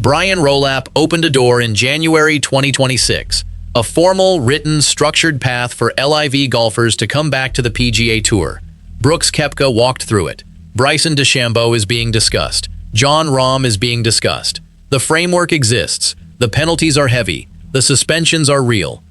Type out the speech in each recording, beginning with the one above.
Brian Rolapp opened a door in January 2026, a formal, written, structured path for LIV golfers to come back to the PGA Tour. Brooks Koepka walked through it. Bryson DeChambeau is being discussed. Jon Rahm is being discussed. The framework exists. The penalties are heavy. The suspensions are real.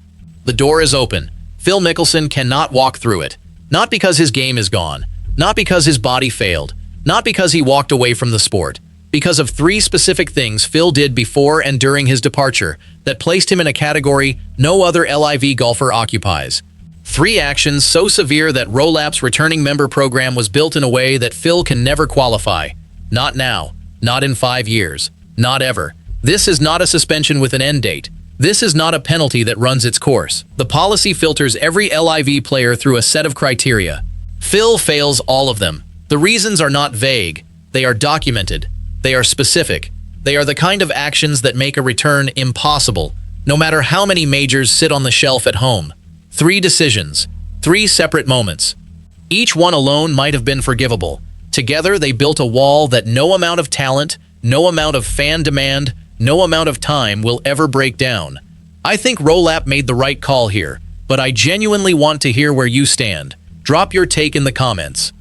The door is open. Phil Mickelson cannot walk through it. Not because his game is gone. Not because his body failed. Not because he walked away from the sport. Because of three specific things Phil did before and during his departure that placed him in a category no other LIV golfer occupies. Three actions so severe that Rolapp's returning member program was built in a way that Phil can never qualify. Not now. Not in 5 years. Not ever. This is not a suspension with an end date. This is not a penalty that runs its course. The policy filters every LIV player through a set of criteria. Phil fails all of them. The reasons are not vague. They are documented. They are specific. They are the kind of actions that make a return impossible, no matter how many majors sit on the shelf at home. 3 decisions. 3 separate moments. Each one alone might have been forgivable. Together, they built a wall that no amount of talent, no amount of fan demand, no amount of time will ever break down. I think Rolapp made the right call here, but I genuinely want to hear where you stand. Drop your take in the comments.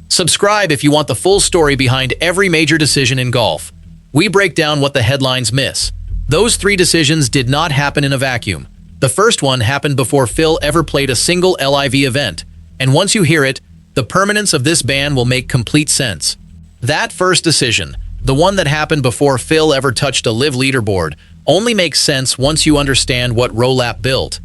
Subscribe if you want the full story behind every major decision in golf. We break down what the headlines miss. Those 3 decisions did not happen in a vacuum. The first one happened before Phil ever played a single LIV event. And once you hear it, the permanence of this ban will make complete sense. That first decision, the one that happened before Phil ever touched a LIV leaderboard, only makes sense once you understand what Rolapp built.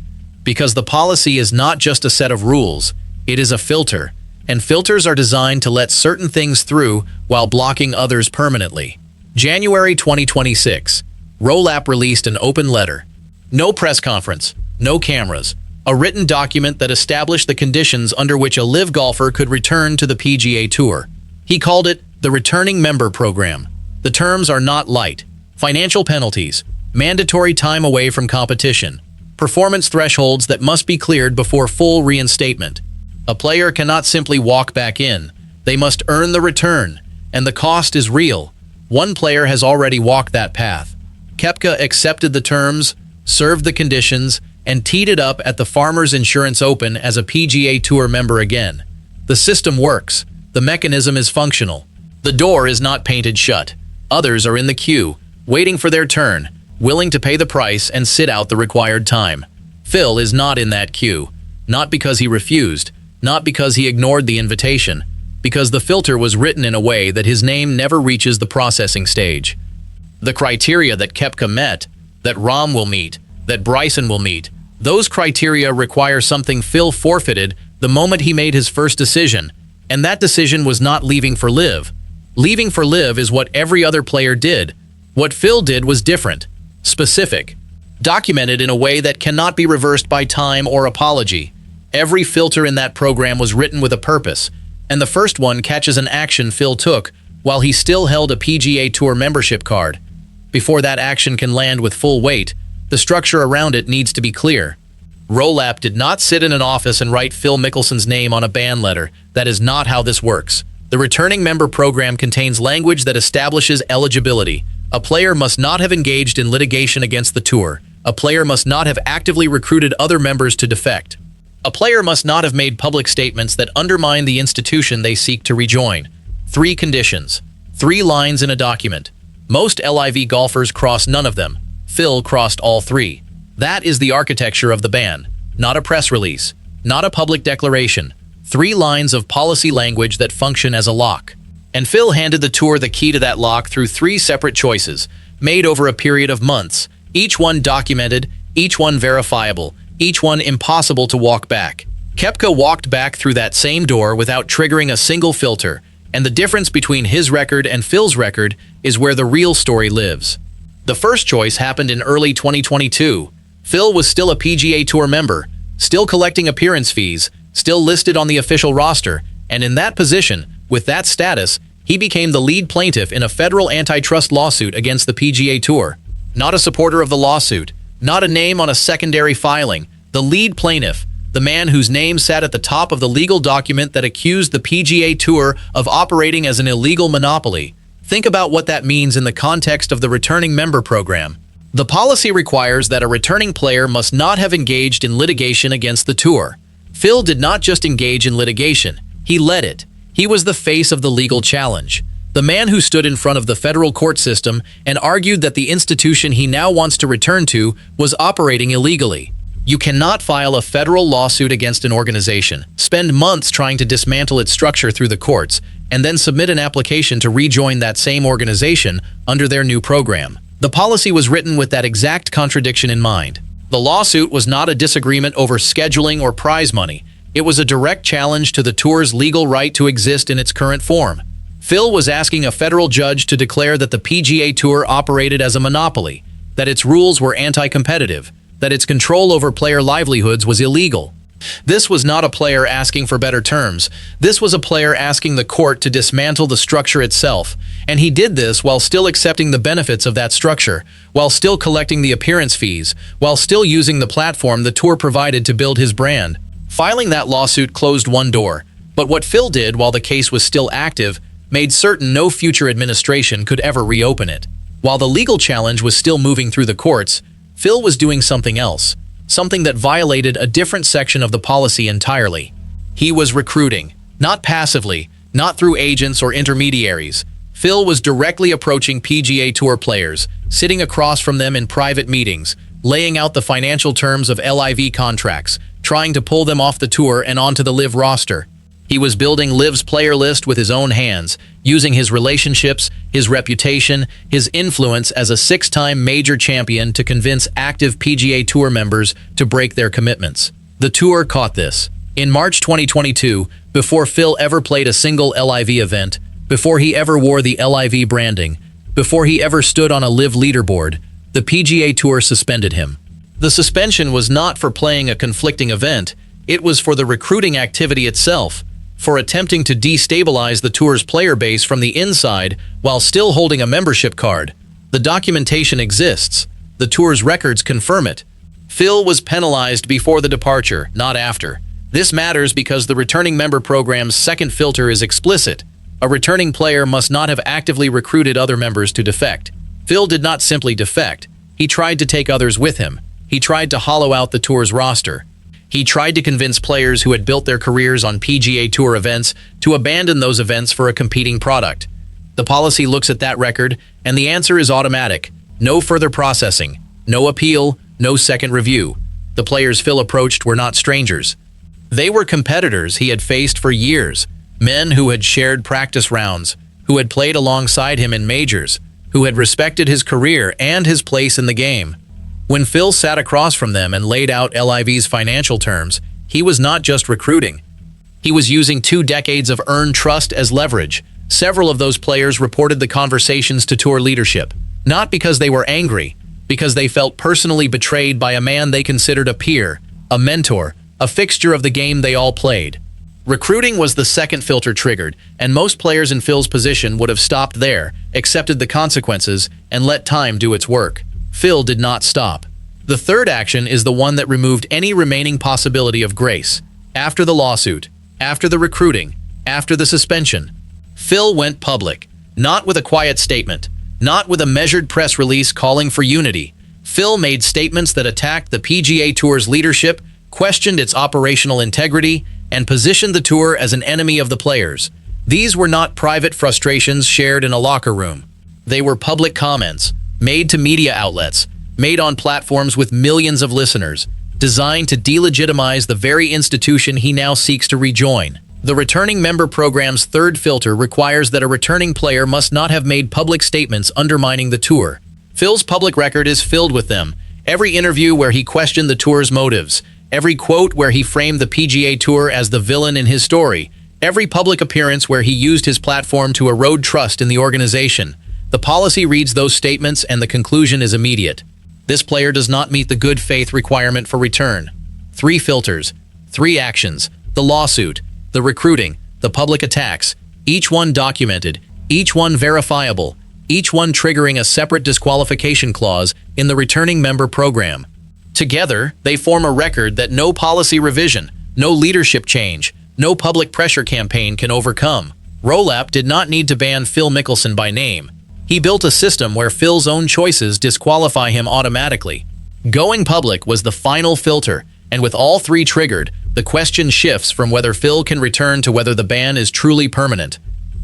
Because the policy is not just a set of rules, it is a filter. And filters are designed to let certain things through while blocking others permanently. January 2026, Rolapp released an open letter. No press conference, no cameras, a written document that established the conditions under which a LIV golfer could return to the PGA Tour. He called it the Returning Member Program. The terms are not light. Financial penalties, mandatory time away from competition, performance thresholds that must be cleared before full reinstatement. A player cannot simply walk back in. They must earn the return, and the cost is real. One player has already walked that path. Koepka accepted the terms, served the conditions, and teed it up at the Farmers Insurance Open as a PGA Tour member again. The system works. The mechanism is functional. The door is not painted shut. Others are in the queue, waiting for their turn, willing to pay the price and sit out the required time. Phil is not in that queue. Not because he refused, not because he ignored the invitation, because the filter was written in a way that his name never reaches the processing stage. The criteria that Koepka met, that Rahm will meet, that Bryson will meet, those criteria require something Phil forfeited the moment he made his first decision, and that decision was not leaving for LIV. Leaving for LIV is what every other player did. What Phil did was different, specific, documented in a way that cannot be reversed by time or apology. Every filter in that program was written with a purpose, and the first one catches an action Phil took while he still held a PGA Tour membership card. Before that action can land with full weight, the structure around it needs to be clear. Rolapp did not sit in an office and write Phil Mickelson's name on a ban letter. That is not how this works. The returning member program contains language that establishes eligibility. A player must not have engaged in litigation against the tour. A player must not have actively recruited other members to defect. A player must not have made public statements that undermine the institution they seek to rejoin. 3 conditions. 3 lines in a document. Most LIV golfers cross none of them. Phil crossed all 3. That is the architecture of the ban. Not a press release. Not a public declaration. 3 lines of policy language that function as a lock. And Phil handed the tour the key to that lock through 3 separate choices, made over a period of months, each one documented, each one verifiable, each one impossible to walk back. Koepka walked back through that same door without triggering a single filter, and the difference between his record and Phil's record is where the real story lives. The first choice happened in early 2022. Phil was still a PGA Tour member, still collecting appearance fees, still listed on the official roster, and in that position, with that status, he became the lead plaintiff in a federal antitrust lawsuit against the PGA Tour. Not a supporter of the lawsuit, not a name on a secondary filing, the lead plaintiff, the man whose name sat at the top of the legal document that accused the PGA Tour of operating as an illegal monopoly. Think about what that means in the context of the returning member program. The policy requires that a returning player must not have engaged in litigation against the tour. Phil did not just engage in litigation, he led it. He was the face of the legal challenge. The man who stood in front of the federal court system and argued that the institution he now wants to return to was operating illegally. You cannot file a federal lawsuit against an organization, spend months trying to dismantle its structure through the courts, and then submit an application to rejoin that same organization under their new program. The policy was written with that exact contradiction in mind. The lawsuit was not a disagreement over scheduling or prize money. It was a direct challenge to the tour's legal right to exist in its current form. Phil was asking a federal judge to declare that the PGA Tour operated as a monopoly, that its rules were anti-competitive, that its control over player livelihoods was illegal. This was not a player asking for better terms. This was a player asking the court to dismantle the structure itself, and he did this while still accepting the benefits of that structure, while still collecting the appearance fees, while still using the platform the tour provided to build his brand. Filing that lawsuit closed one door, but what Phil did while the case was still active made certain no future administration could ever reopen it. While the legal challenge was still moving through the courts, Phil was doing something else. Something that violated a different section of the policy entirely. He was recruiting, not passively, not through agents or intermediaries. Phil was directly approaching PGA Tour players, sitting across from them in private meetings, laying out the financial terms of LIV contracts, trying to pull them off the tour and onto the LIV roster. He was building LIV's player list with his own hands, using his relationships, his reputation, his influence as a six-time major champion to convince active PGA Tour members to break their commitments. The tour caught this. In March 2022, before Phil ever played a single LIV event, before he ever wore the LIV branding, before he ever stood on a LIV leaderboard, the PGA Tour suspended him. The suspension was not for playing a conflicting event, it was for the recruiting activity itself, for attempting to destabilize the tour's player base from the inside while still holding a membership card. The documentation exists. The tour's records confirm it. Phil was penalized before the departure, not after. This matters because the returning member program's second filter is explicit. A returning player must not have actively recruited other members to defect. Phil did not simply defect. He tried to take others with him. He tried to hollow out the tour's roster. He tried to convince players who had built their careers on PGA Tour events to abandon those events for a competing product. The policy looks at that record, and the answer is automatic. No further processing, no appeal, no second review. The players Phil approached were not strangers. They were competitors he had faced for years, men who had shared practice rounds, who had played alongside him in majors, who had respected his career and his place in the game. When Phil sat across from them and laid out LIV's financial terms, he was not just recruiting. He was using 2 decades of earned trust as leverage. Several of those players reported the conversations to tour leadership, not because they were angry, because they felt personally betrayed by a man they considered a peer, a mentor, a fixture of the game they all played. Recruiting was the second filter triggered, and most players in Phil's position would have stopped there, accepted the consequences, and let time do its work. Phil did not stop. The third action is the one that removed any remaining possibility of grace. After the lawsuit, after the recruiting, after the suspension, Phil went public, not with a quiet statement, not with a measured press release calling for unity. Phil made statements that attacked the PGA Tour's leadership, questioned its operational integrity, and positioned the tour as an enemy of the players. These were not private frustrations shared in a locker room. They were public comments, made to media outlets, made on platforms with millions of listeners, designed to delegitimize the very institution he now seeks to rejoin. The returning member program's third filter requires that a returning player must not have made public statements undermining the tour. Phil's public record is filled with them. Every interview where he questioned the tour's motives, every quote where he framed the PGA Tour as the villain in his story, every public appearance where he used his platform to erode trust in the organization. The policy reads those statements and the conclusion is immediate. This player does not meet the good faith requirement for return. 3 filters, 3 actions, the lawsuit, the recruiting, the public attacks, each one documented, each one verifiable, each one triggering a separate disqualification clause in the returning member program. Together, they form a record that no policy revision, no leadership change, no public pressure campaign can overcome. Rolapp did not need to ban Phil Mickelson by name. He built a system where Phil's own choices disqualify him automatically. Going public was the final filter, and with all three triggered, the question shifts from whether Phil can return to whether the ban is truly permanent.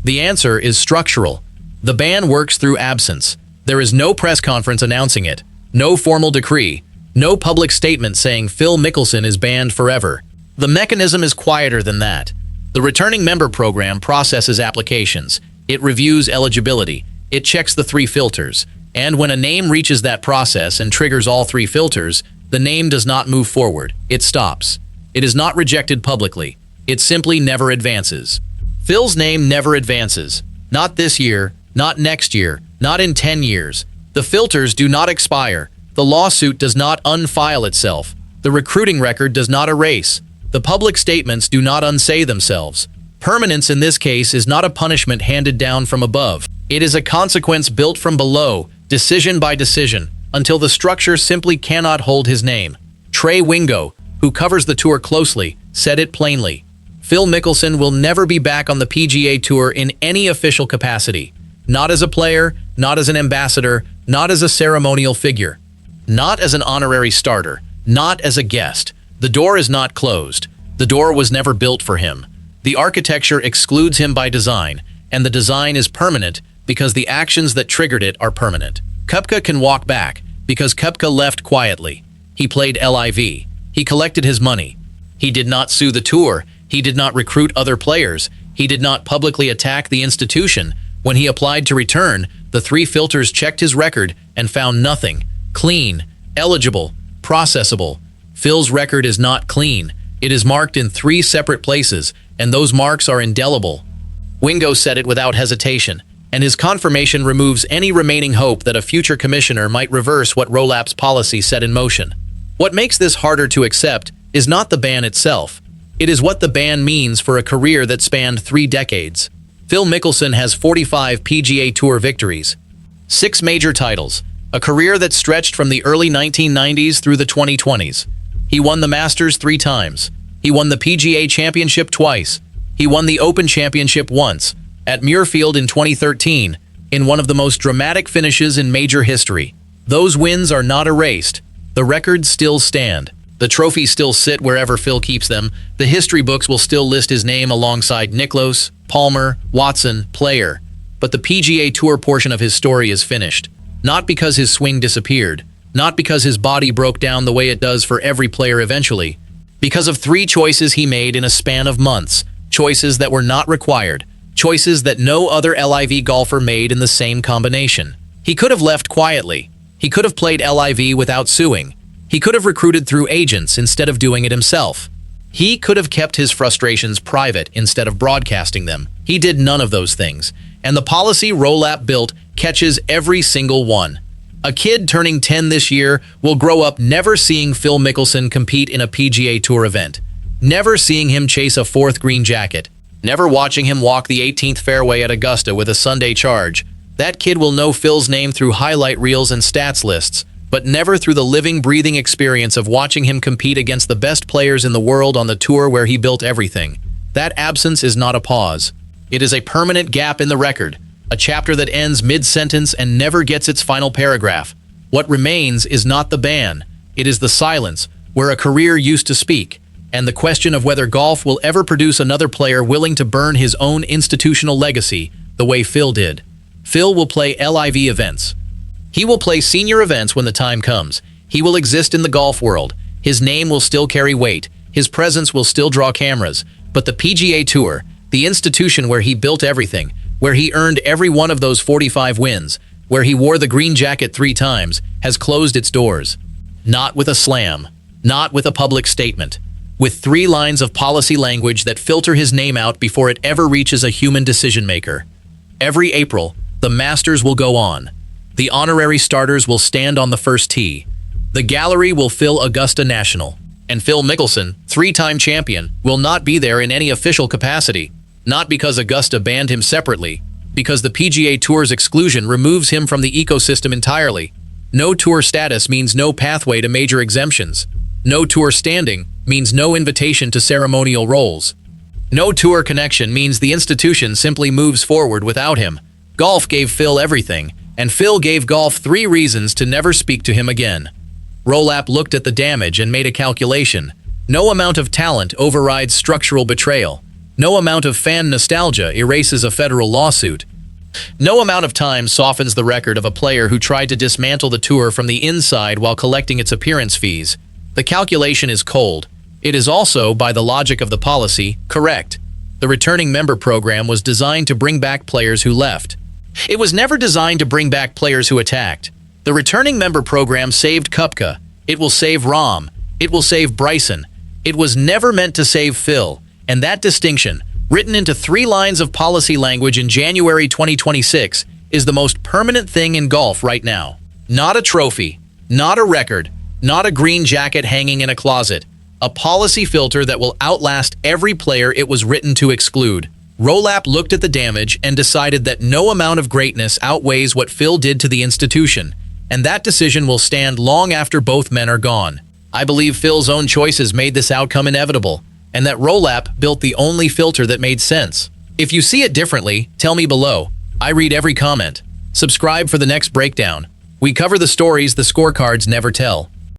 The answer is structural. The ban works through absence. There is no press conference announcing it, no formal decree, no public statement saying Phil Mickelson is banned forever. The mechanism is quieter than that. The returning member program processes applications. It reviews eligibility. It checks the three filters. And when a name reaches that process and triggers all three filters, the name does not move forward. It stops. It is not rejected publicly. It simply never advances. Phil's name never advances. Not this year, not next year, not in 10 years. The filters do not expire. The lawsuit does not unfile itself. The recruiting record does not erase. The public statements do not unsay themselves. Permanence in this case is not a punishment handed down from above. It is a consequence built from below, decision by decision, until the structure simply cannot hold his name. Trey Wingo, who covers the tour closely, said it plainly. Phil Mickelson will never be back on the PGA Tour in any official capacity. Not as a player, not as an ambassador, not as a ceremonial figure. Not as an honorary starter, not as a guest. The door is not closed. The door was never built for him. The architecture excludes him by design, and the design is permanent because the actions that triggered it are permanent. Koepka can walk back because Koepka left quietly. He played LIV. He collected his money. He did not sue the tour. He did not recruit other players. He did not publicly attack the institution. When he applied to return, the three filters checked his record and found nothing. Clean, eligible, processable. Phil's record is not clean. It is marked in three separate places, and those marks are indelible. Wingo said it without hesitation, and his confirmation removes any remaining hope that a future commissioner might reverse what Rolapp's policy set in motion. What makes this harder to accept is not the ban itself. It is what the ban means for a career that spanned 3 decades. Phil Mickelson has 45 PGA Tour victories, 6 major titles, a career that stretched from the early 1990s through the 2020s. He won the Masters 3 times. He won the PGA Championship twice. He won the Open Championship once, at Muirfield in 2013, in one of the most dramatic finishes in major history. Those wins are not erased. The records still stand. The trophies still sit wherever Phil keeps them. The history books will still list his name alongside Nicklaus, Palmer, Watson, Player. But the PGA Tour portion of his story is finished. Not because his swing disappeared. Not because his body broke down the way it does for every player eventually. Because of 3 choices he made in a span of months. Choices that were not required. Choices that no other LIV golfer made in the same combination. He could have left quietly. He could have played LIV without suing. He could have recruited through agents instead of doing it himself. He could have kept his frustrations private instead of broadcasting them. He did none of those things. And the policy Rolapp built catches every single one. A kid turning 10 this year will grow up never seeing Phil Mickelson compete in a PGA Tour event. Never seeing him chase a 4th green jacket. Never watching him walk the 18th fairway at Augusta with a Sunday charge. That kid will know Phil's name through highlight reels and stats lists, but never through the living, breathing experience of watching him compete against the best players in the world on the tour where he built everything. That absence is not a pause. It is a permanent gap in the record, a chapter that ends mid-sentence and never gets its final paragraph. What remains is not the ban. It is the silence, where a career used to speak, and the question of whether golf will ever produce another player willing to burn his own institutional legacy the way Phil did. Phil will play LIV events. He will play senior events when the time comes. He will exist in the golf world. His name will still carry weight. His presence will still draw cameras. But the PGA Tour, the institution where he built everything, where he earned every one of those 45 wins, where he wore the green jacket 3 times, has closed its doors. Not with a slam. Not with a public statement. With 3 lines of policy language that filter his name out before it ever reaches a human decision-maker. Every April, the Masters will go on. The honorary starters will stand on the first tee. The gallery will fill Augusta National. And Phil Mickelson, 3-time champion, will not be there in any official capacity. Not because Augusta banned him separately, because the PGA Tour's exclusion removes him from the ecosystem entirely. No tour status means no pathway to major exemptions. No tour standing means no invitation to ceremonial roles. No tour connection means the institution simply moves forward without him. Golf gave Phil everything, and Phil gave golf 3 reasons to never speak to him again. Rolapp looked at the damage and made a calculation. No amount of talent overrides structural betrayal. No amount of fan nostalgia erases a federal lawsuit. No amount of time softens the record of a player who tried to dismantle the tour from the inside while collecting its appearance fees. The calculation is cold. It is also, by the logic of the policy, correct. The returning member program was designed to bring back players who left. It was never designed to bring back players who attacked. The returning member program saved Koepka. It will save Rahm. It will save Bryson. It was never meant to save Phil. And that distinction, written into 3 lines of policy language in January 2026, is the most permanent thing in golf right now. Not a trophy, not a record, not a green jacket hanging in a closet. A policy filter that will outlast every player it was written to exclude. Rolapp looked at the damage and decided that no amount of greatness outweighs what Phil did to the institution, and that decision will stand long after both men are gone. I believe Phil's own choices made this outcome inevitable, and that Rolapp built the only filter that made sense. If you see it differently, tell me below. I read every comment. Subscribe for the next breakdown. We cover the stories the scorecards never tell.